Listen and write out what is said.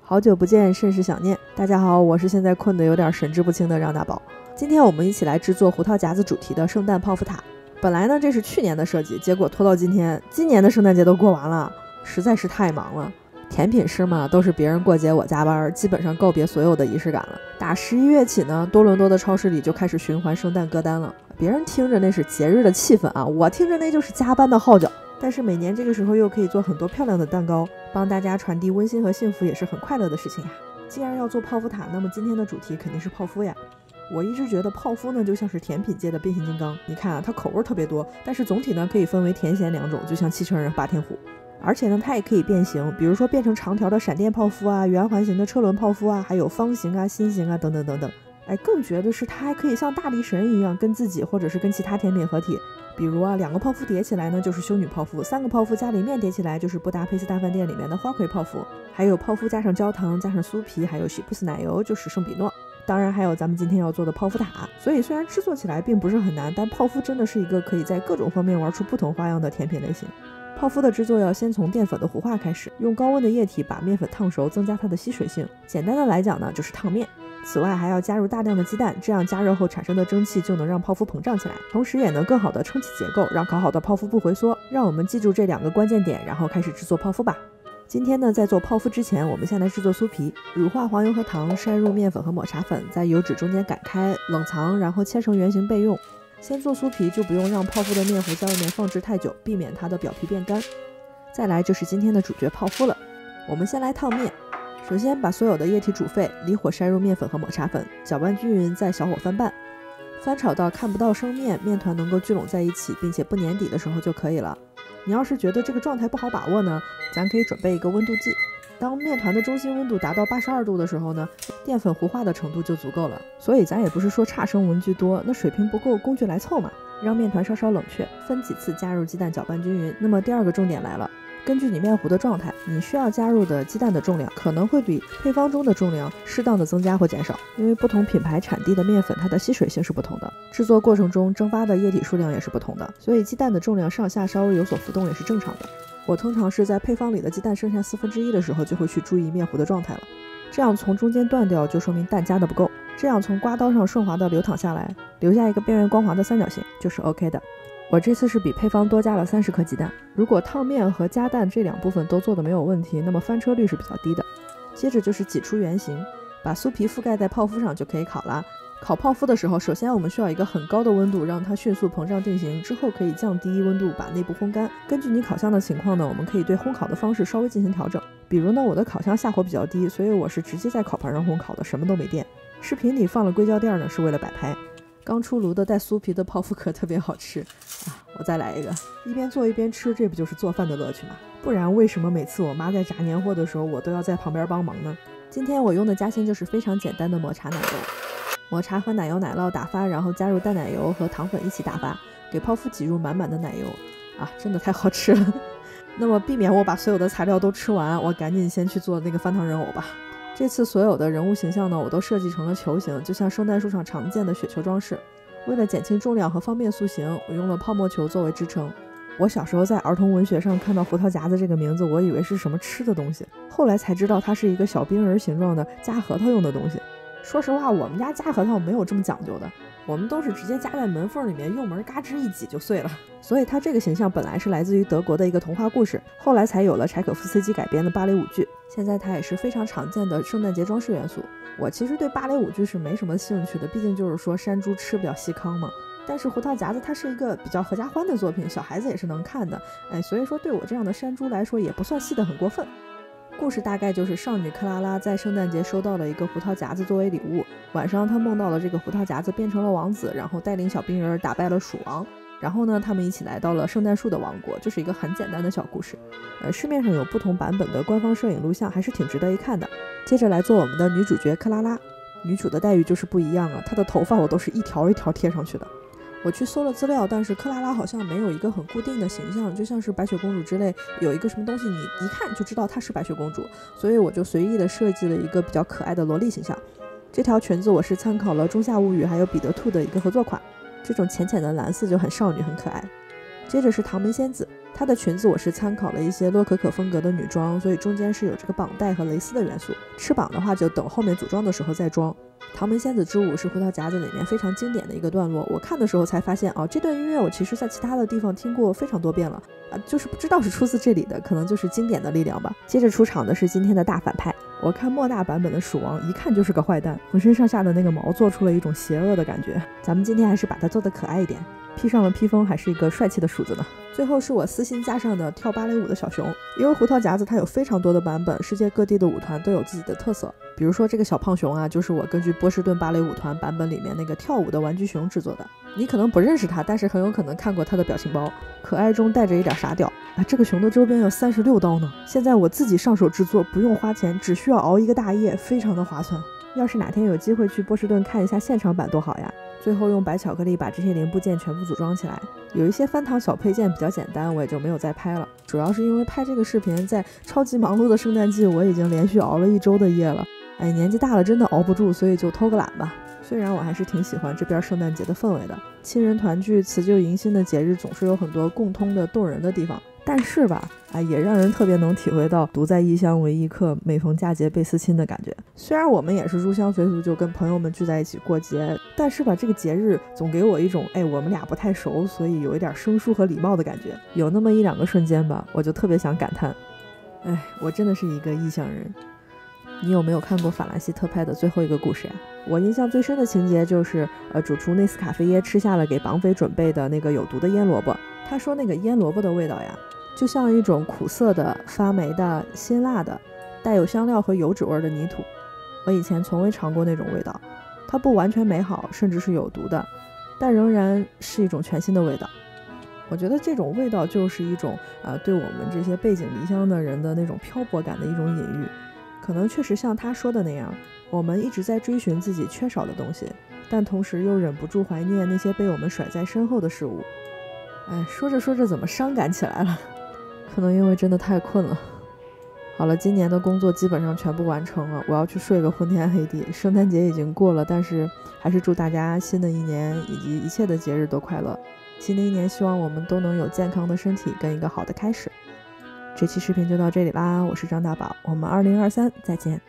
好久不见，甚是想念。大家好，我是现在困得有点神志不清的让大宝。今天我们一起来制作胡桃夹子主题的圣诞泡芙塔。本来呢这是去年的设计，结果拖到今天，今年的圣诞节都过完了，实在是太忙了。甜品师嘛，都是别人过节我加班，基本上告别所有的仪式感了。打11月起呢，多伦多的超市里就开始循环圣诞歌单了。别人听着那是节日的气氛啊，我听着那就是加班的号角。但是每年这个时候又可以做很多漂亮的蛋糕，帮大家传递温馨和幸福，也是很快乐的事情呀。既然要做泡芙塔，那么今天的主题肯定是泡芙呀。我一直觉得泡芙呢就像是甜品界的变形金刚，你看啊，它口味特别多，但是总体呢可以分为甜咸两种，就像七成人霸天虎。而且呢它也可以变形，比如说变成长条的闪电泡芙啊，圆环形的车轮泡芙啊，还有方形啊、心形啊等等等等。更绝的是它还可以像大力神一样跟自己或者是跟其他甜品合体，比如啊2个泡芙叠起来呢就是修女泡芙，3个泡芙加里面叠起来就是布达佩斯大饭店里面的花魁泡芙，还有泡芙加上焦糖加上酥皮还有喜布斯奶油就是圣比诺，当然还有咱们今天要做的泡芙塔。所以虽然制作起来并不是很难，但泡芙真的是一个可以在各种方面玩出不同花样的甜品类型。泡芙的制作要先从淀粉的糊化开始，用高温的液体把面粉烫熟，增加它的吸水性。简单的来讲呢就是烫面。此外还要加入大量的鸡蛋，这样加热后产生的蒸汽就能让泡芙膨胀起来，同时也能更好的撑起结构，让烤好的泡芙不回缩。让我们记住这2个关键点，然后开始制作泡芙吧。今天呢在做泡芙之前，我们先来制作酥皮。乳化黄油和糖筛入面粉和抹茶粉，在油脂中间擀开冷藏，然后切成圆形备用。先做酥皮就不用让泡芙的面糊在外面放置太久，避免它的表皮变干。再来就是今天的主角泡芙了。我们先来烫面，首先把所有的液体煮沸，离火筛入面粉和抹茶粉，搅拌均匀，再小火翻拌，翻炒到看不到生面，面团能够聚拢在一起并且不粘底的时候就可以了。你要是觉得这个状态不好把握呢，咱可以准备一个温度计。当面团的中心温度达到82度的时候呢，淀粉糊化的程度就足够了。所以咱也不是说差生文具多，那水平不够工具来凑嘛。让面团稍稍冷却，分几次加入鸡蛋搅拌均匀。那么第2个重点来了，根据你面糊的状态，你需要加入的鸡蛋的重量可能会比配方中的重量适当的增加或减少，因为不同品牌产地的面粉它的吸水性是不同的，制作过程中蒸发的液体数量也是不同的，所以鸡蛋的重量上下稍微有所浮动也是正常的。我通常是在配方里的鸡蛋剩下1/4的时候就会去注意面糊的状态了，这样从中间断掉就说明蛋加的不够，这样从刮刀上顺滑的流淌下来，留下一个边缘光滑的三角形就是 OK 的。我这次是比配方多加了30颗鸡蛋，如果烫面和加蛋这2部分都做的没有问题，那么翻车率是比较低的。接着就是挤出圆形，把酥皮覆盖在泡芙上就可以烤啦。烤泡芙的时候，首先我们需要一个很高的温度让它迅速膨胀定型，之后可以降低温度把内部烘干。根据你烤箱的情况呢，我们可以对烘烤的方式稍微进行调整。比如呢，我的烤箱下火比较低，所以我是直接在烤盘上烘烤的，什么都没垫。视频里放了硅胶垫呢，是为了摆拍。刚出炉的带酥皮的泡芙可特别好吃啊！我再来一个，一边做一边吃，这不就是做饭的乐趣吗？不然为什么每次我妈在炸年货的时候，我都要在旁边帮忙呢？今天我用的夹心就是非常简单的抹茶奶油，抹茶和奶油奶酪打发，然后加入淡奶油和糖粉一起打发，给泡芙挤入满满的奶油啊，真的太好吃了。那么避免我把所有的材料都吃完，我赶紧先去做那个翻糖人偶吧。这次所有的人物形象呢，我都设计成了球形，就像圣诞树上常见的雪球装饰。为了减轻重量和方便塑形，我用了泡沫球作为支撑。我小时候在儿童文学上看到胡桃夹子这个名字，我以为是什么吃的东西，后来才知道它是一个小冰人形状的夹核桃用的东西。说实话，我们家夹核桃没有这么讲究的，我们都是直接夹在门缝里面，用门嘎吱一挤就碎了。所以它这个形象本来是来自于德国的一个童话故事，后来才有了柴可夫斯基改编的芭蕾舞剧。现在它也是非常常见的圣诞节装饰元素。我其实对芭蕾舞剧是没什么兴趣的，毕竟就是说山猪吃不了细糠嘛。但是胡桃夹子它是一个比较合家欢的作品，小孩子也是能看的，所以说对我这样的山猪来说也不算细得很过分。故事大概就是少女克拉拉在圣诞节收到了一个胡桃夹子作为礼物，晚上她梦到了这个胡桃夹子变成了王子，然后带领小冰人打败了鼠王，然后呢他们一起来到了圣诞树的王国，就是一个很简单的小故事。市面上有不同版本的官方摄影录像，还是挺值得一看的。接着来做我们的女主角克拉拉，女主的待遇就是不一样啊，她的头发我都是一条一条贴上去的。我去搜了资料，但是克拉拉好像没有一个很固定的形象，就像是白雪公主之类，有一个什么东西你一看就知道她是白雪公主，所以我就随意的设计了一个比较可爱的萝莉形象。这条裙子我是参考了《仲夏物语》还有彼得兔的一个合作款，这种浅浅的蓝色就很少女很可爱。接着是唐门仙子，它的裙子我是参考了一些洛可可风格的女装，所以中间是有这个绑带和蕾丝的元素。翅膀的话就等后面组装的时候再装。唐门仙子之舞是胡桃夹子里面非常经典的一个段落，我看的时候才发现这段音乐我其实在其他的地方听过非常多遍了就是不知道是出自这里的，可能就是经典的力量吧。接着出场的是今天的大反派，我看莫大版本的鼠王一看就是个坏蛋，浑身上下的那个毛做出了一种邪恶的感觉，咱们今天还是把它做得可爱一点，披上了披风还是一个帅气的鼠子呢。最后是我私心加上的跳芭蕾舞的小熊，因为胡桃夹子它有非常多的版本，世界各地的舞团都有自己的特色。比如说这个小胖熊就是我根据波士顿芭蕾舞团版本里面那个跳舞的玩具熊制作的，你可能不认识它，但是很有可能看过它的表情包，可爱中带着一点傻屌这个熊的周边要36刀呢，现在我自己上手制作，不用花钱，只需要熬一个大夜，非常的划算。要是哪天有机会去波士顿看一下现场版多好呀。最后用白巧克力把这些零部件全部组装起来，有一些翻糖小配件比较简单，我也就没有再拍了，主要是因为拍这个视频在超级忙碌的圣诞季，我已经连续熬了1周的夜了，年纪大了真的熬不住，所以就偷个懒吧。虽然我还是挺喜欢这边圣诞节的氛围的，亲人团聚辞旧迎新的节日总是有很多共通的动人的地方，但是吧也让人特别能体会到独在异乡为异客，每逢佳节倍思亲的感觉。虽然我们也是入乡随俗，就跟朋友们聚在一起过节，但是吧这个节日总给我一种我们俩不太熟，所以有一点生疏和礼貌的感觉。有那么1-2个瞬间吧，我就特别想感叹，我真的是一个异乡人。你有没有看过法兰西特派的最后一个故事呀？我印象最深的情节就是主厨内斯卡菲耶吃下了给绑匪准备的那个有毒的腌萝卜，他说那个腌萝卜的味道呀就像一种苦涩的发霉的辛辣的带有香料和油脂味的泥土，我以前从未尝过那种味道，它不完全美好，甚至是有毒的，但仍然是一种全新的味道。我觉得这种味道就是一种对我们这些背井离乡的人的那种漂泊感的一种隐喻。可能确实像他说的那样，我们一直在追寻自己缺少的东西，但同时又忍不住怀念那些被我们甩在身后的事物。说着说着怎么伤感起来了？可能因为真的太困了。好了，今年的工作基本上全部完成了，我要去睡个昏天黑地。圣诞节已经过了，但是还是祝大家新的一年以及一切的节日都快乐。新的一年希望我们都能有健康的身体跟一个好的开始。这期视频就到这里啦，我是张大宝，我们2023再见。